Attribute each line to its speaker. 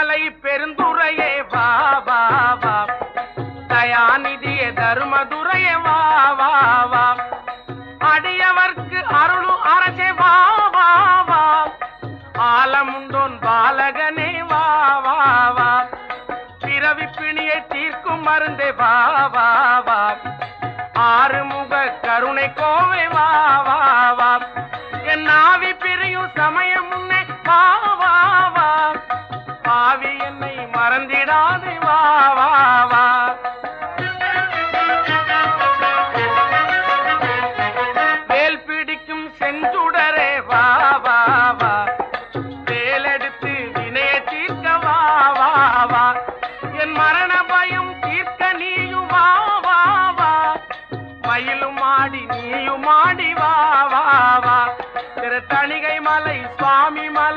Speaker 1: மலை பெருந்துரையே வா வா வா, தயாநிதியே தர்மதுரையே வா வா வா, அடியவர்க்கு அருளும் அரசே வா வா வா, ஆலமுண்டோன் பாலகனே வா வா வா, பிறவி பிணியை தீர்க்கும் மருந்தே வா வா வா, ஆறுமுக கருணை கோவை வா வா வா, என் நாவி பிரியும் சமயம் முன்னே வா வா வா, பாவி என்னை மறந்திடாது வா வா வா. வேல் பிடிக்கும் செஞ்சுடரே வா வா வா, வேலெடுத்து வினைய தீர்க்க வா வா வா, என் மரண பயம் தீர்க்க நீயும் வா வா வா, மயிலும் ஆடி நீயும் ஆடி வா வா வா, திரு தணிகை மலை சுவாமி மலை